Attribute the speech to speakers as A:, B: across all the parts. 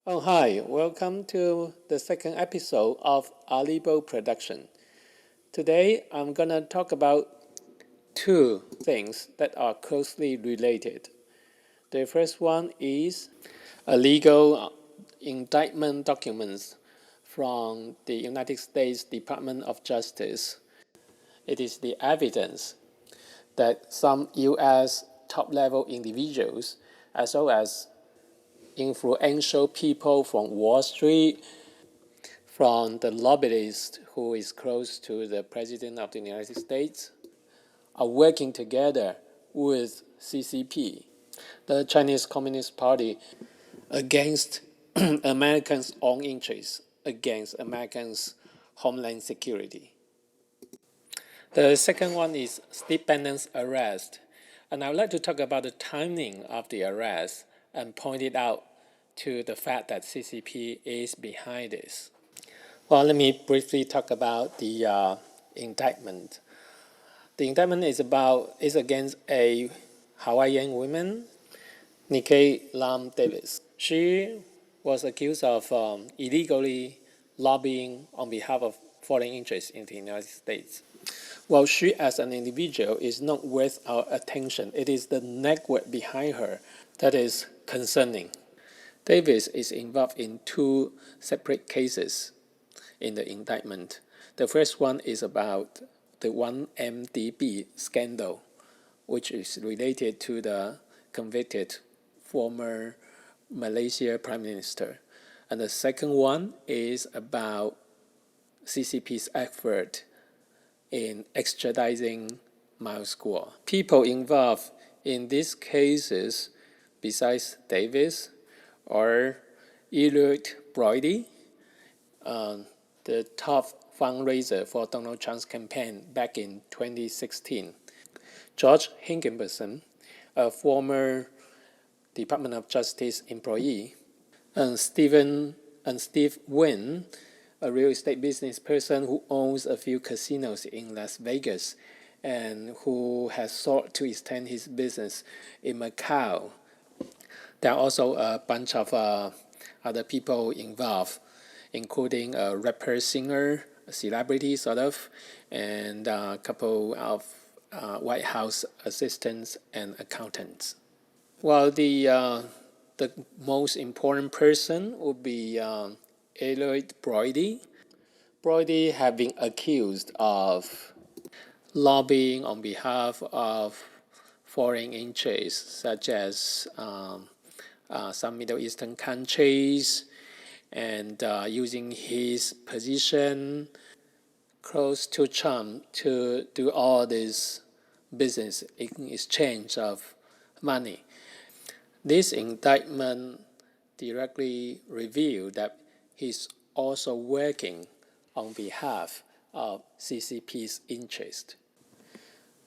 A: Oh, hi, welcome to the second episode of Alibro production. Today, I'm gonna talk about two things that are closely related. The first one is a legal indictment documents from the United States Department of Justice. It is the evidence that some US top-level individuals, as well as influential people from Wall Street, from the lobbyist who is close to the President of the United States, are working together with CCP, the Chinese Communist Party, against Americans' own interests, against Americans' homeland security. The second one is Steve Bannon's arrest. And I would like to talk about the timing of the arrest and point it out to the fact that CCP is behind this. Well, let me briefly talk about the indictment. The indictment is against a Hawaiian woman, Nikki Lam Davis. She was accused of illegally lobbying on behalf of foreign interests in the United States. Well, she as an individual is not worth our attention. It is the network behind her that is concerning. Davis is involved in two separate cases in the indictment. The first one is about the 1MDB scandal, which is related to the convicted former Malaysia Prime Minister. And the second one is about CCP's effort in extraditing Miles Guo. People involved in these cases, besides Davis, are Elliott Broidy, the top fundraiser for Donald Trump's campaign back in 2016. George Higginbotham, a former Department of Justice employee, and Steve Wynn, a real estate business person who owns a few casinos in Las Vegas and who has sought to extend his business in Macau. There are also a bunch of other people involved, including a rapper, singer, a celebrity sort of, and a couple of White House assistants and accountants. Well, the most important person would be Elliott Broidy. Broidy have been accused of lobbying on behalf of foreign interests, such as some Middle Eastern countries, and using his position close to Trump to do all this business in exchange of money. This indictment directly revealed that he's also working on behalf of CCP's interest.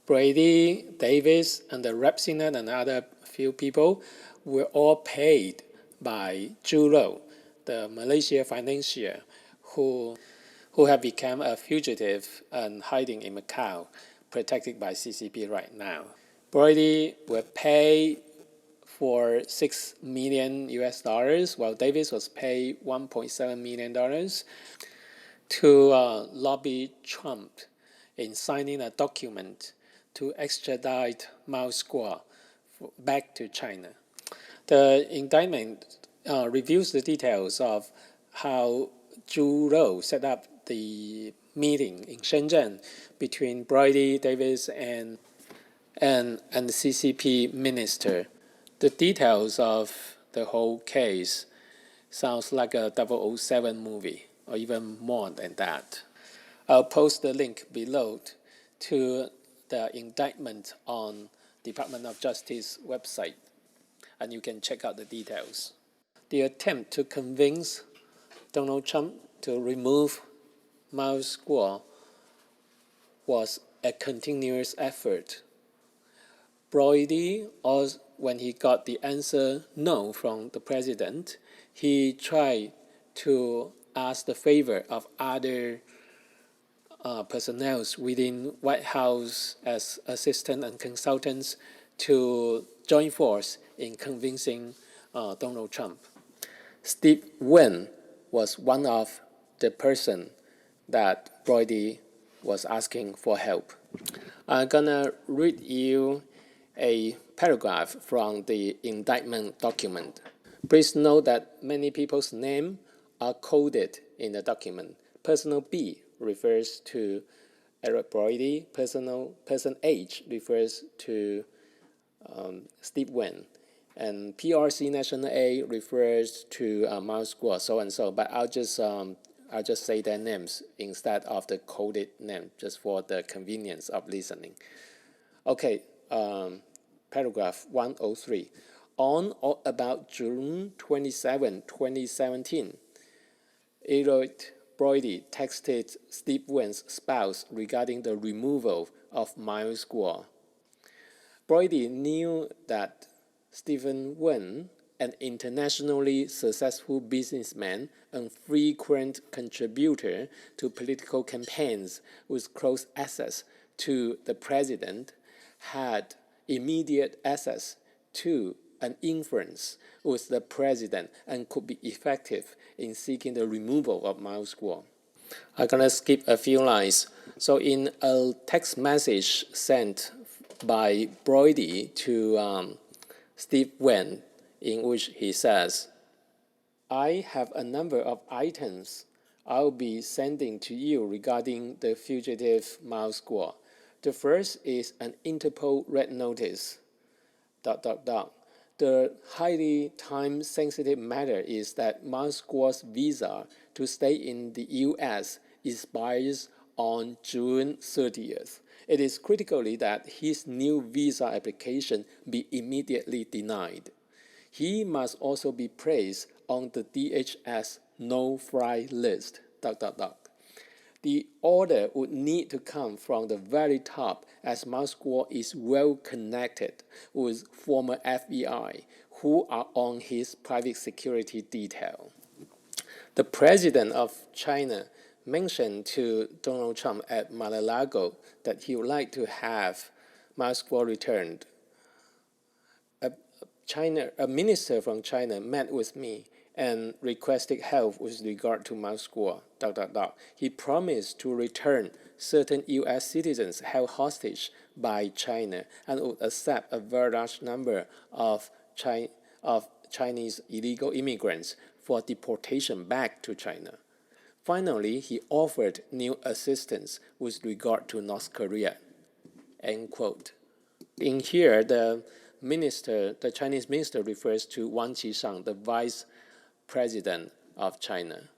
A: Brady, Davis, and the rep senate and other few people were all paid by Jho Low, the Malaysia financier who have become a fugitive and hiding in Macau, protected by CCP right now. Brady were paid for $6 million US, while Davis was paid $1.7 million to lobby Trump in signing a document to extradite Miles Guo back to China. The indictment reveals the details of how Jho Low set up the meeting in Shenzhen between Broidy, Davis, and the CCP minister. The details of the whole case sounds like a 007 movie, or even more than that. I'll post the link below to the indictment on Department of Justice website, and you can check out the details. The attempt to convince Donald Trump to remove Miles Guo was a continuous effort. Broidy, when he got the answer no from the president, he tried to ask the favor of other personnel within White House as assistants and consultants to join force in convincing Donald Trump. Steve Wynn was one of the person that Broidy was asking for help. I'm gonna read you a paragraph from the indictment document. Please note that many people's names are coded in the document. Personal B refers to Elliott Broidy. Person H refers to Steve Wynn. And PRC National A refers to Miles Guo, so and so. But I'll just say their names instead of the coded name, just for the convenience of listening. Okay, paragraph 103. On or about June 27, 2017, Elliott Broidy texted Steve Wynn's spouse regarding the removal of Miles Guo. Broidy knew that Stephen Wynn, an internationally successful businessman and frequent contributor to political campaigns with close access to the president, had immediate access to an influence with the president and could be effective in seeking the removal of Miles Guo. I'm gonna skip a few lines. So in a text message sent by Broidy to Steve Wynn, in which he says, I have a number of items I'll be sending to you regarding the fugitive Miles Guo. The first is an Interpol red notice, ... The highly time-sensitive matter is that Miles Guo's visa to stay in the U.S. expires on June 30th. It is critically that his new visa application be immediately denied. He must also be placed on the DHS no-fly list, ... The order would need to come from the very top, as Miles Guo is well connected with former FBI who are on his private security detail. The president of China mentioned to Donald Trump at Mar-a-Lago that he would like to have Miles Guo returned. A minister from China met with me and requested help with regard to Miles Guo, ... He promised to return certain U.S. citizens held hostage by China and would accept a very large number of Chinese illegal immigrants for deportation back to China. Finally, he offered new assistance with regard to North Korea. End quote. In here, the Chinese minister refers to Wang Qishan, the vice president of China.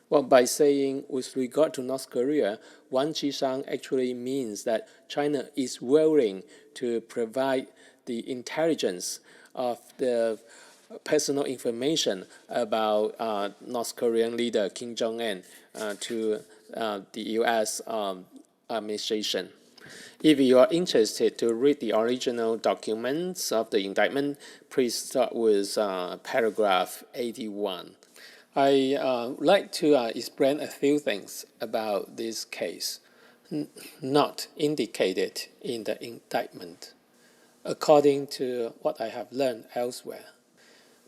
A: Well, by saying with regard to North Korea, Wang Qishan actually means that China is willing to provide the intelligence of the personal information about North Korean leader Kim Jong-un to the U.S. administration. If you are interested to read the original documents of the indictment, please start with paragraph 81. I like to explain a few things about this case, not indicated in the indictment, according to what I have learned elsewhere,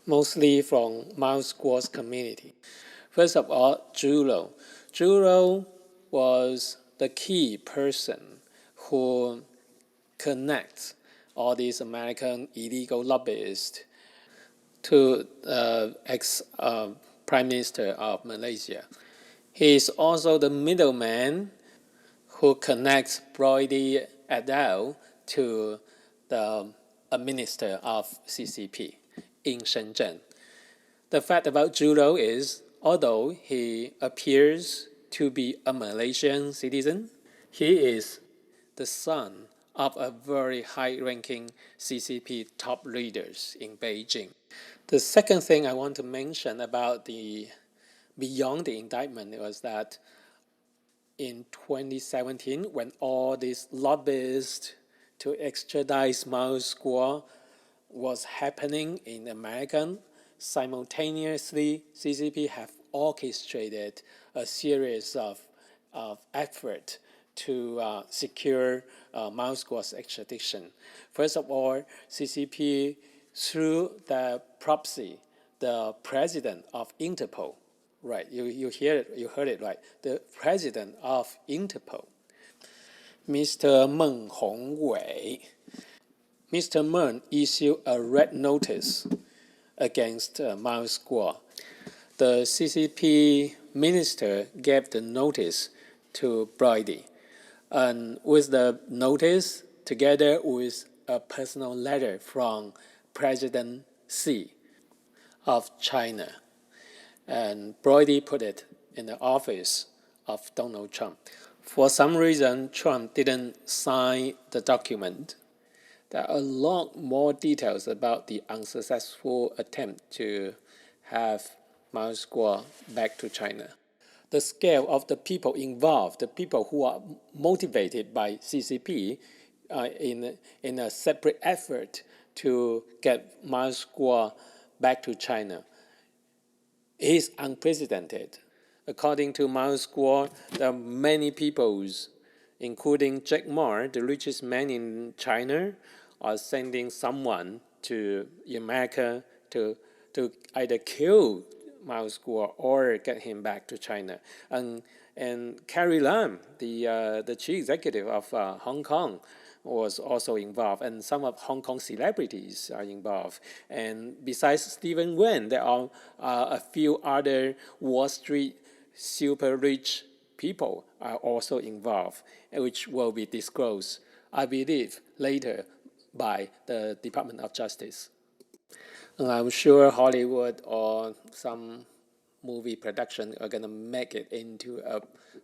A: mostly from Miles Guo's community. First of all, Jho Low. Jho Low was the key person who connects all these American illegal lobbyists to ex-Prime Minister of Malaysia. He is also the middleman who connects Broidy et al. To the minister of CCP in Shenzhen. The fact about Jho Low is, although he appears to be a Malaysian citizen, he is the son of a very high-ranking CCP top leaders in Beijing. The second thing I want to mention about beyond the indictment was that in 2017, when all these lobbyists to extradite Miles Guo was happening in America, simultaneously CCP have orchestrated a series of efforts to secure Miles Guo's extradition. First of all, CCP, through the proxy, the president of Interpol. Right, you heard it right. The president of Interpol, Mr. Meng Jianzhu. Mr. Meng issued a red notice against Miles Guo. The CCP minister gave the notice to Broidy, and with the notice, together with a personal letter from President Xi of China, and Broidy put it in the office of Donald Trump. For some reason, Trump didn't sign the document. There are a lot more details about the unsuccessful attempt to have Miles Guo back to China. The scale of the people involved, the people who are motivated by CCP in a separate effort to get Miles Guo back to China, is unprecedented. According to Miles Guo, there are many peoples, including Jack Ma, the richest man in China, are sending someone to America to either kill Miles Guo or get him back to China. And Carrie Lam, the chief executive of Hong Kong, was also involved, and some of Hong Kong celebrities are involved. And besides Stephen Wynn, there are a few other Wall Street super rich people are also involved, which will be disclosed, I believe, later by the Department of Justice. And I'm sure Hollywood or some movie production are going to make it into a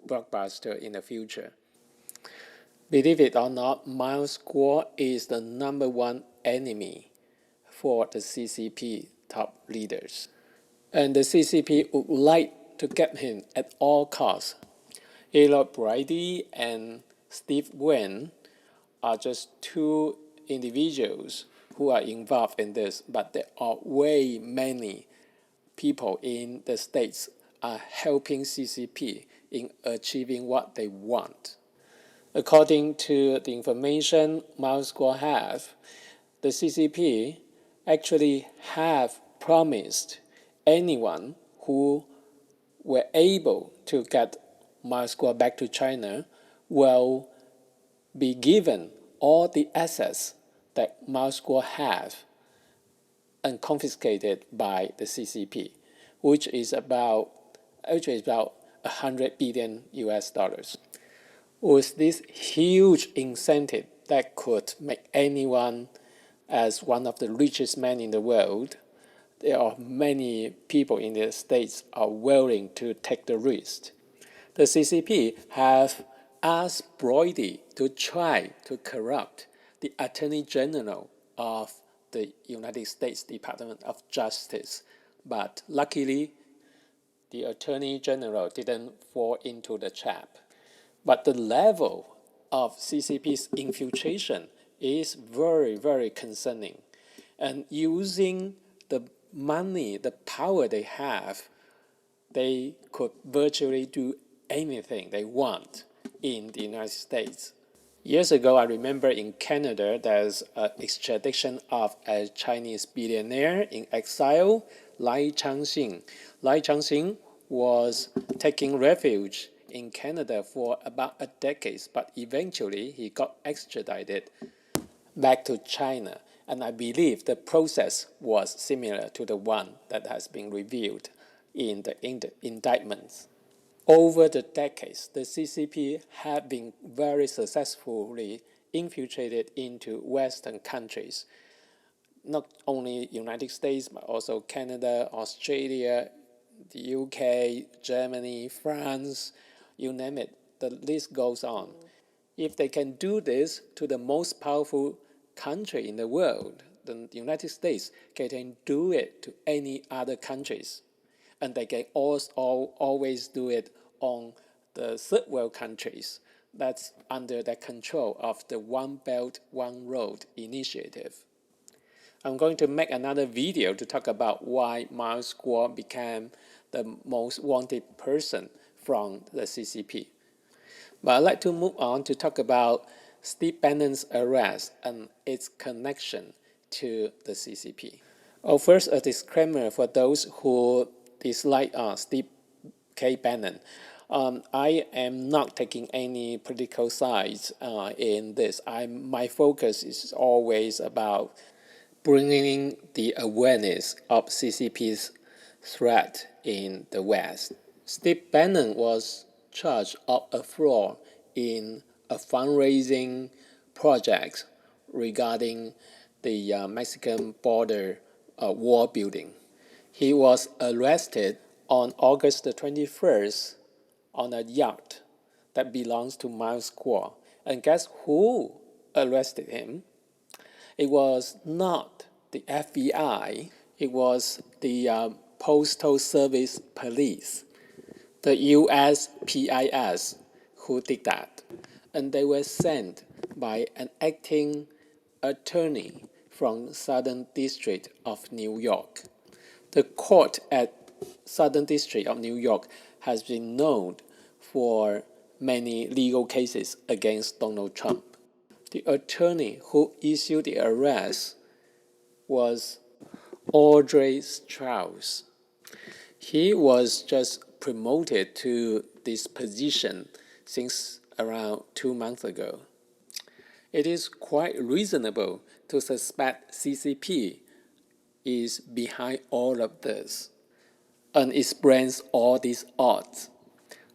A: blockbuster in the future. Believe it or not, Miles Guo is the #1 enemy for the CCP top leaders. And the CCP would like to get him at all costs. Elliott Broidy and Steve Wynn are just two individuals who are involved in this, but there are way many people in the States are helping CCP in achieving what they want. According to the information Miles Guo have, the CCP actually have promised anyone who were able to get Miles Guo back to China will be given all the assets that Miles Guo have and confiscated by the CCP, which is about 100 billion US dollars. With this huge incentive that could make anyone as one of the richest men in the world, there are many people in the States are willing to take the risk. The CCP have asked Broidy to try to corrupt the Attorney General of the United States Department of Justice, but luckily the Attorney General didn't fall into the trap. But the level of CCP's infiltration is very, very concerning. And using the money, the power they have, they could virtually do anything they want in the United States. Years ago, I remember in Canada, there's an extradition of a Chinese billionaire in exile, Lijun. Lijun was taking refuge in Canada for about a decade, but eventually he got extradited back to China. And I believe the process was similar to the one that has been revealed in the indictments. Over the decades, the CCP have been very successfully infiltrated into Western countries, not only United States, but also Canada, Australia, the UK, Germany, France, you name it, the list goes on. If they can do this to the most powerful country in the world, the United States can do it to any other countries. And they can always do it on the third world countries that's under the control of the One Belt, One Road initiative. I'm going to make another video to talk about why Miles Guo became the most wanted person from the CCP. But I'd like to move on to talk about Steve Bannon's arrest and its connection to the CCP. Oh, first, a disclaimer for those who dislike Steve K. Bannon. I am not taking any political sides in this. My focus is always about bringing the awareness of CCP's threat in the West. Steve Bannon was charged of a fraud in a fundraising project regarding the Mexican border wall building. He was arrested on August the 21st on a yacht that belongs to Miles Guo. And guess who arrested him? It was not the FBI, it was the Postal Service Police, the USPIS, who did that. And they were sent by an acting attorney from Southern District of New York. The court at Southern District of New York has been known for many legal cases against Donald Trump. The attorney who issued the arrest was Audrey Strauss. He was just promoted to this position since around 2 months ago. It is quite reasonable to suspect CCP is behind all of this and explains all these odds.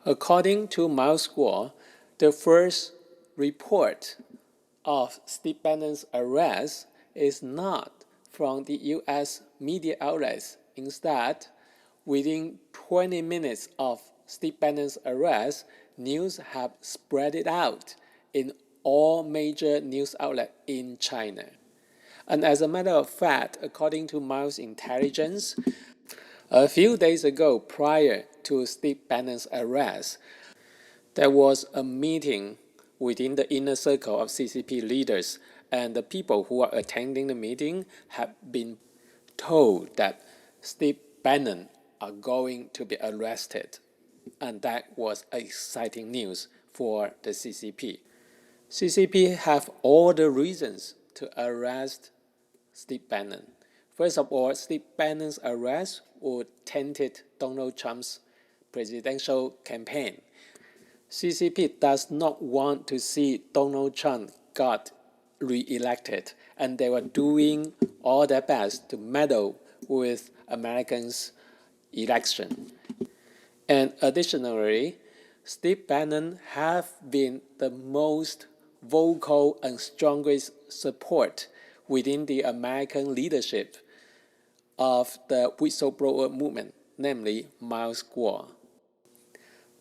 A: According to Miles Guo, the first report of Steve Bannon's arrest is not from the US media outlets. Instead, within 20 minutes of Steve Bannon's arrest, news have spread it out in all major news outlets in China. And as a matter of fact, according to Miles' intelligence, a few days ago, prior to Steve Bannon's arrest, there was a meeting within the inner circle of CCP leaders, and the people who are attending the meeting have been told that Steve Bannon are going to be arrested. And that was exciting news for the CCP. CCP have all the reasons to arrest Steve Bannon. First of all, Steve Bannon's arrest would taint Donald Trump's presidential campaign. CCP does not want to see Donald Trump got re-elected, and they were doing all their best to meddle with Americans' election. And additionally, Steve Bannon have been the most vocal and strongest support within the American leadership of the Whistleblower Movement, namely Miles Guo.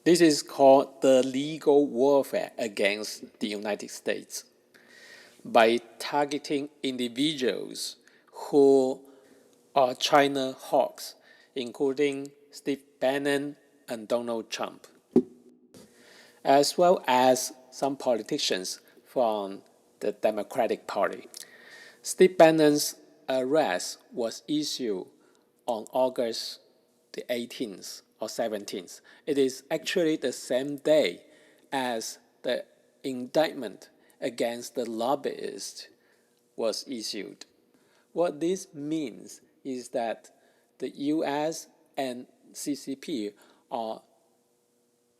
A: This is called the legal warfare against the United States. By targeting individuals who are China hawks, including Steve Bannon and Donald Trump, as well as some politicians from the Democratic Party. Steve Bannon's arrest was issued on August the 18th or 17th. It is actually the same day as the indictment against the lobbyist was issued. What this means is that the US and CCP are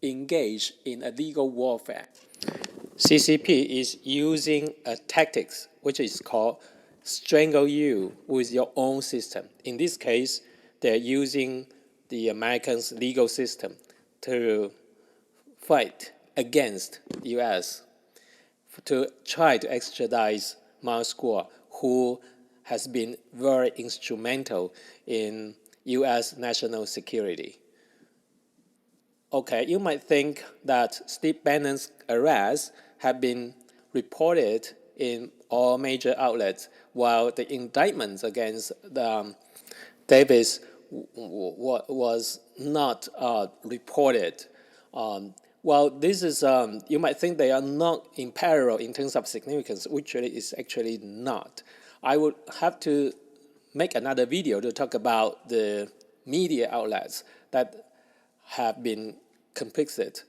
A: engaged in a legal warfare. CCP is using a tactics which is called strangle you with your own system. In this case, they're using the Americans' legal system to fight against the US to try to extradite Miles Guo, who has been very instrumental in US national security. Okay, you might think that Steve Bannon's arrest had been reported in all major outlets, while the indictments against Davis was not reported. Well, this is, you might think they are not in parallel in terms of significance, which it is actually not. I would have to make another video to talk about the media outlets that have been complicit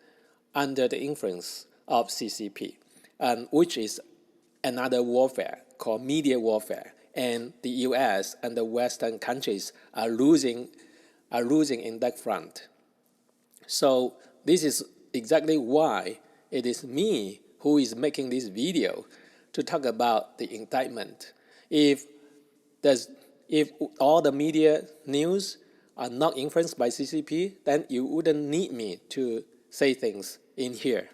A: under the influence of CCP, which is another warfare called media warfare. and the US and the Western countries are losing in that front. So this is exactly why it is me who is making this video to talk about the indictment. If all the media news are not influenced by CCP, then you wouldn't need me to say things in here.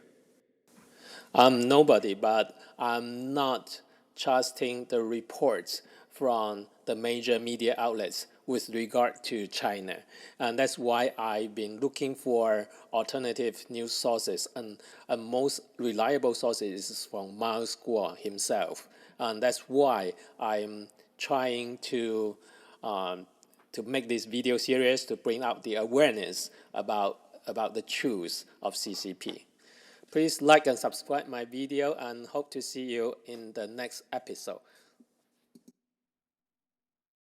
A: I'm nobody, but I'm not trusting the reports from the major media outlets with regard to China. And that's why I've been looking for alternative news sources, and most reliable sources is from Miles Guo himself. And that's why I'm trying to make this video series to bring out the awareness about the truth of CCP. Please like and subscribe my video, and hope to see you in the next episode.